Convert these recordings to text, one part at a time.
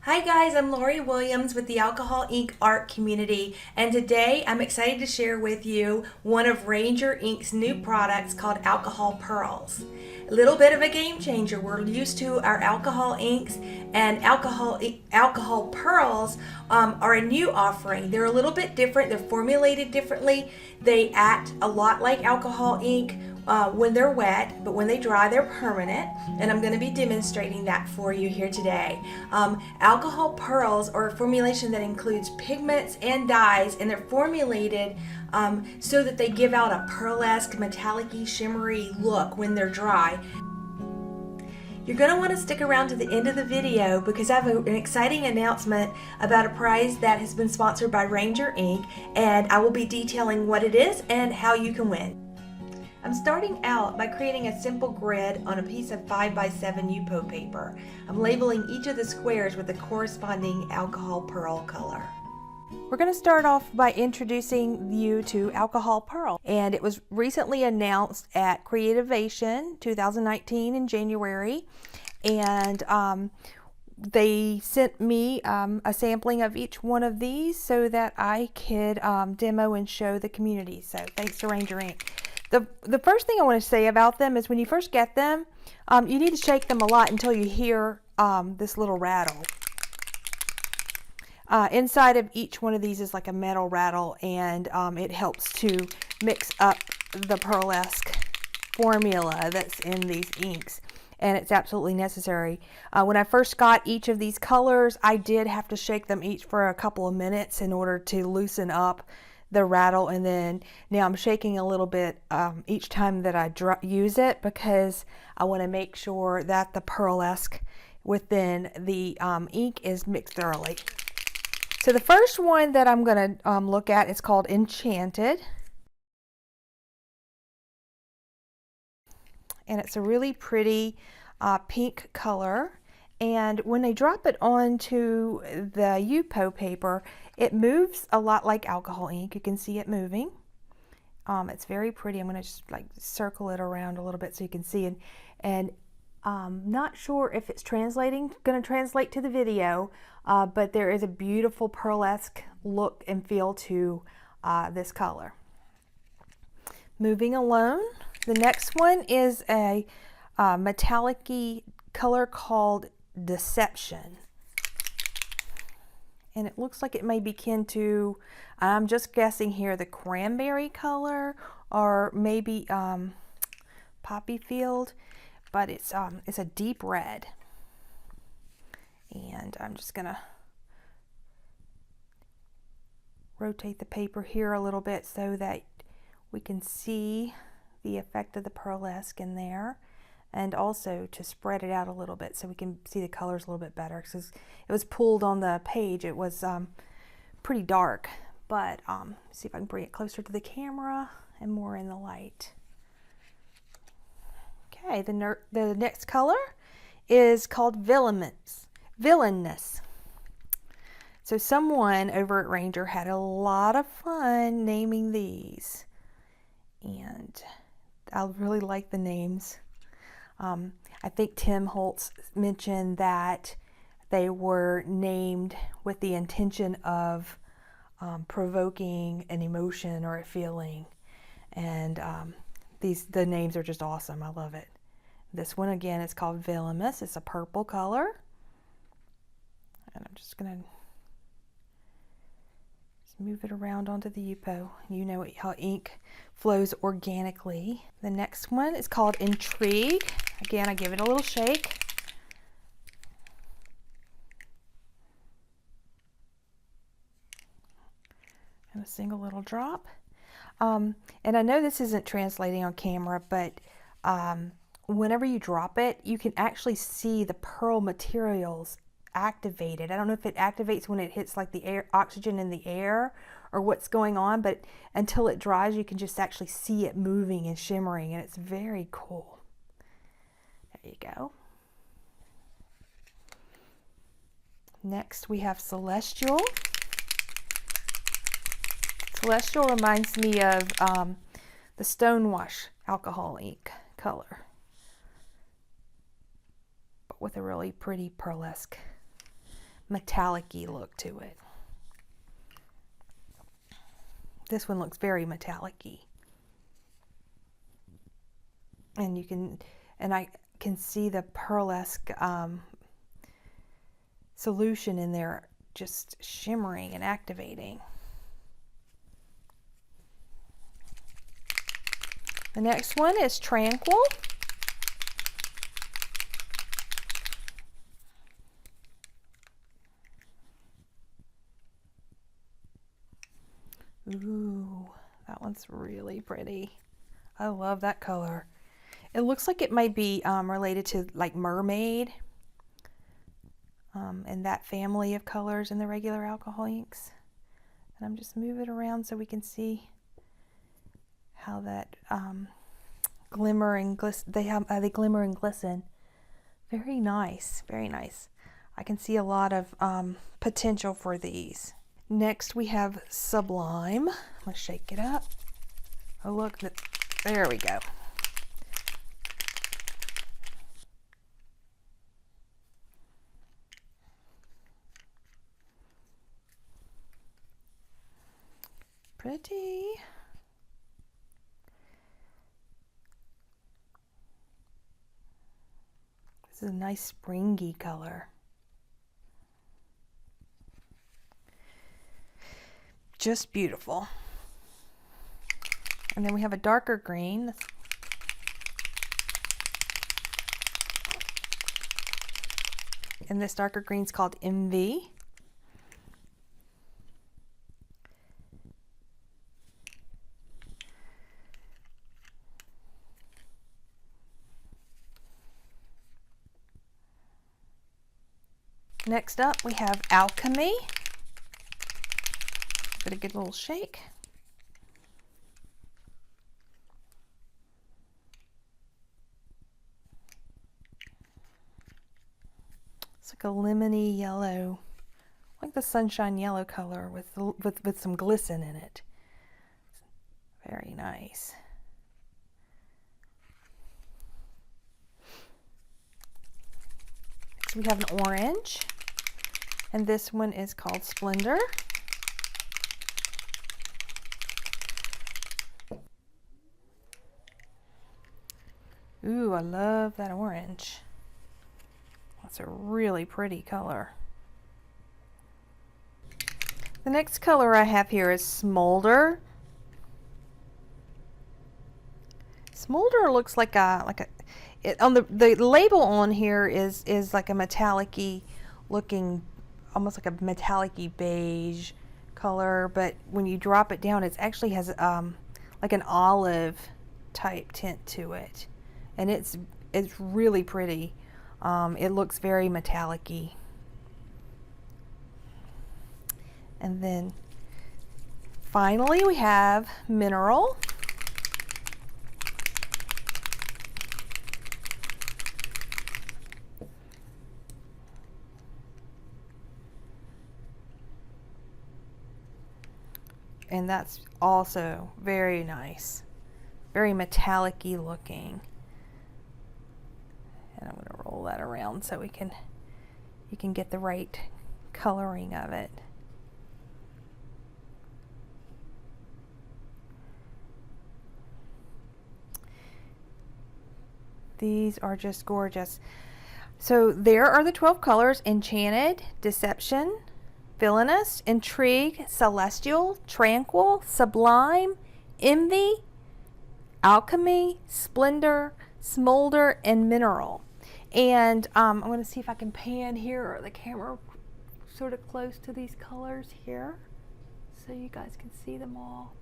Hi guys, I'm Laurie Williams with the Alcohol Ink art community, and today I'm excited to share with you one of Ranger Ink's new products called Alcohol Pearls. A little bit of a game changer. We're used to our alcohol inks, and alcohol pearls are a new offering. They're a little bit different. They're formulated differently. They act a lot like alcohol ink when they're wet, but when they dry, they're permanent. And I'm going to be demonstrating that for you here today. Alcohol pearls are a formulation that includes pigments and dyes, and they're formulated so that they give out a pearlesque, metallic-y, shimmery look when they're dry. You're going to want to stick around to the end of the video because I have an exciting announcement about a prize that has been sponsored by Ranger Ink, and I will be detailing what it is and how you can win. I'm starting out by creating a simple grid on a piece of 5x7 UPO paper. I'm labeling each of the squares with the corresponding alcohol pearl color. We're going to start off by introducing you to Alcohol Pearl, and it was recently announced at Creativation 2019 in January, and they sent me a sampling of each one of these so that I could demo and show the community. So thanks to Ranger Ink. The first thing I want to say about them is when you first get them, you need to shake them a lot until you hear this little rattle. Inside of each one of these is like a metal rattle, and it helps to mix up the pearlesque formula that's in these inks, and it's absolutely necessary. When I first got each of these colors, I did have to shake them each for a couple of minutes in order to loosen up the rattle, and then now I'm shaking a little bit each time that I use it because I want to make sure that the pearlesque within the ink is mixed thoroughly. So the first one that I'm going to look at is called Enchanted, and it's a really pretty pink color. And when they drop it onto the UPO paper, it moves a lot like alcohol ink. You can see it moving. It's very pretty. I'm going to just like circle it around a little bit so you can see it. And not sure if it's going to translate to the video, but there is a beautiful pearlesque look and feel to this color. Moving along, the next one is a metallic-y color called Deception, and it looks like it may be kin to, I'm just guessing here, the cranberry color or maybe poppy field, but it's a deep red. And I'm just gonna rotate the paper here a little bit so that we can see the effect of the pearlesque in there, and also to spread it out a little bit so we can see the colors a little bit better, because it was pulled on the page. It was pretty dark, but see if I can bring it closer to the camera and more in the light. Okay, the next color is called Villainous. So someone over at Ranger had a lot of fun naming these, and I really like the names. I think Tim Holtz mentioned that they were named with the intention of provoking an emotion or a feeling, and the names are just awesome. I love it. This one again is called Villainous. It's a purple color, and I'm just gonna move it around onto the UPO. You know how ink flows organically. The next one is called Intrigue. Again, I give it a little shake. And a single little drop. And I know this isn't translating on camera, but whenever you drop it, you can actually see the pearl materials activated. I don't know if it activates when it hits like the air, oxygen in the air, or what's going on, but until it dries, you can just actually see it moving and shimmering, and it's very cool. There you go. Next we have Celestial. Celestial reminds me of the Stonewash alcohol ink color, but with a really pretty pearlesque metallic-y look to it. This one looks very metallic-y. And I can see the pearlesque solution in there just shimmering and activating. The next one is Tranquil. Ooh, that one's really pretty. I love that color. It looks like it might be related to like mermaid and that family of colors in the regular alcohol inks. And I'm just moving it around so we can see how that glimmer and glisten. They glimmer and glisten. Very nice, very nice. I can see a lot of potential for these. Next we have Sublime. I'm gonna shake it up. Oh look, there we go. Pretty. This is a nice springy color. Just beautiful. And then we have a darker green. And this darker green is called Envy. Next up we have Alchemy. Give it a good little shake. It's like a lemony yellow, like the sunshine yellow color with some glisten in it. Very nice. Next we have an orange, and this one is called Splendor. Ooh, I love that orange. That's a really pretty color. The next color I have here is Smolder. Smolder looks like on the label on here is like a metallic-y looking, almost like a metallic-y beige color, but when you drop it down, it actually has like an olive type tint to it. And it's really pretty. It looks very metallic-y. And then finally we have Mineral. And that's also very nice. Very metallic-y looking. And I'm going to roll that around so you can get the right coloring of it. These are just gorgeous. So there are the 12 colors: Enchanted, Deception, Villainous, Intrigue, Celestial, Tranquil, Sublime, Envy, Alchemy, Splendor, Smolder, and Mineral. And I'm going to see if I can pan here, or the camera sort of close to these colors here so you guys can see them all.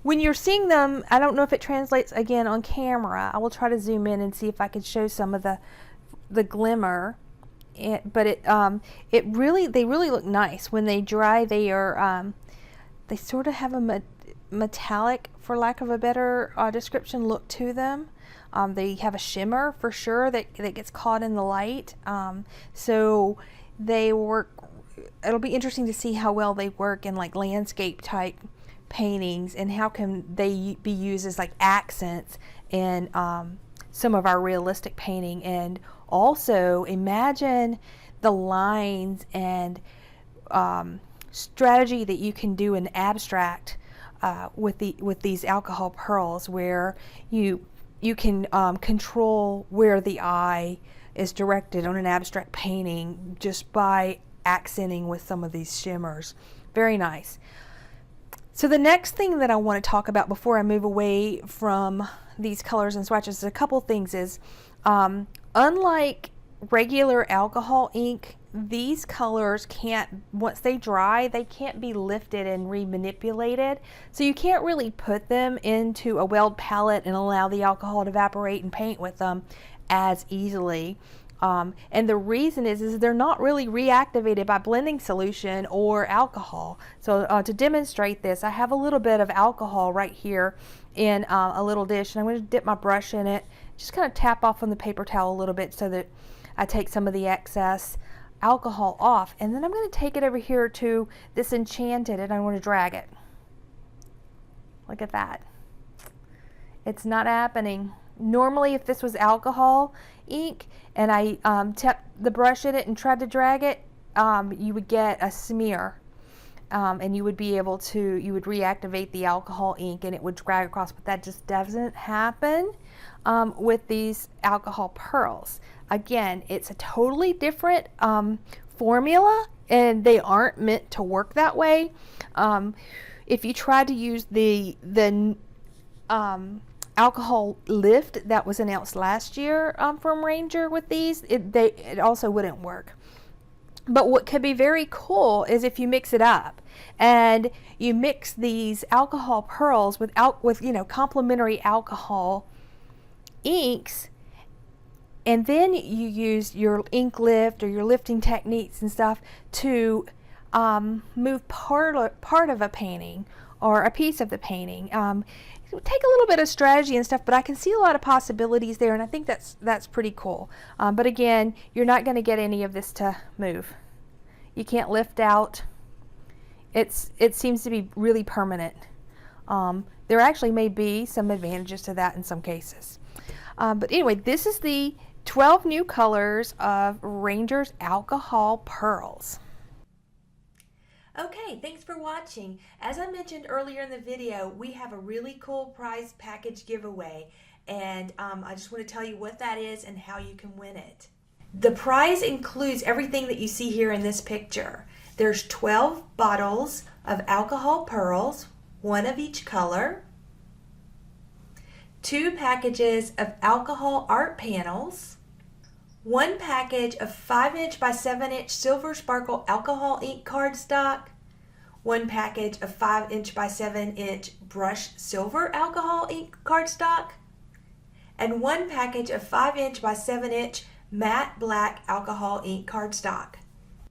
When you're seeing them, I don't know if it translates again on camera. I will try to zoom in and see if I can show some of the glimmer. But they really look nice. When they dry, they are they sort of have a metallic, for lack of a better description, look to them. They have a shimmer for sure that gets caught in the light. So they work. It'll be interesting to see how well they work in like landscape type paintings, and how can they be used as like accents in some of our realistic painting. And also imagine the lines and strategy that you can do in abstract with these alcohol pearls, where you can control where the eye is directed on an abstract painting just by accenting with some of these shimmers. Very nice. So the next thing that I want to talk about before I move away from these colors and swatches, a couple things is, unlike regular alcohol ink, these colors can't, once they dry, they can't be lifted and remanipulated. So you can't really put them into a weld palette and allow the alcohol to evaporate and paint with them as easily. And the reason is they're not really reactivated by blending solution or alcohol. So to demonstrate this, I have a little bit of alcohol right here in a little dish, and I'm going to dip my brush in it, just kind of tap off on the paper towel a little bit so that I take some of the excess alcohol off. And then I'm going to take it over here to this Enchanted, and I want to drag it. Look at that. It's not happening. Normally, if this was alcohol ink and I tapped the brush in it and tried to drag it, you would get a smear, and you would be able to, you would reactivate the alcohol ink and it would drag across, but that just doesn't happen with these alcohol pearls. Again, it's a totally different formula, and they aren't meant to work that way. If you try to use the alcohol lift that was announced last year from Ranger with these, it also wouldn't work. But what could be very cool is if you mix it up and you mix these alcohol pearls with complementary alcohol inks, and then you use your ink lift or your lifting techniques and stuff to move part of a painting or a piece of the painting. It would take a little bit of strategy and stuff, but I can see a lot of possibilities there, and I think that's pretty cool. But again, you're not going to get any of this to move. You can't lift out. It seems to be really permanent. There actually may be some advantages to that in some cases. But anyway, this is the 12 new colors of Ranger's alcohol pearls. Okay, thanks for watching. As I mentioned earlier in the video, we have a really cool prize package giveaway, and I just want to tell you what that is and how you can win it. The prize includes everything that you see here in this picture. There's 12 bottles of alcohol pearls, one of each color, 2 packages of alcohol art panels, 1 package of 5" by 7" silver sparkle alcohol ink cardstock, 1 package of 5" by 7" brushed silver alcohol ink cardstock, and 1 package of 5" by 7" matte black alcohol ink cardstock.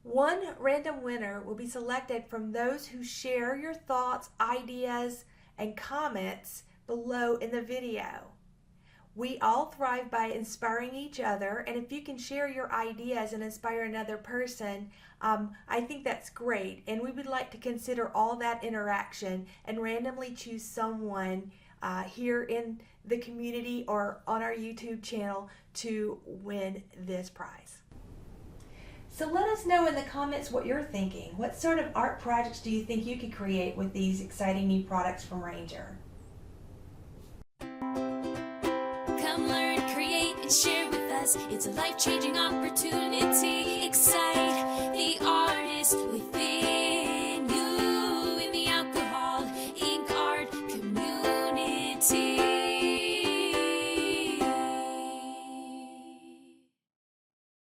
One random winner will be selected from those who share your thoughts, ideas, and comments below in the video. We all thrive by inspiring each other, and if you can share your ideas and inspire another person, I think that's great. And we would like to consider all that interaction and randomly choose someone here in the community or on our YouTube channel to win this prize. So let us know in the comments what you're thinking. What sort of art projects do you think you could create with these exciting new products from Ranger? Come learn, create, and share with us. It's a life-changing opportunity. Exciting.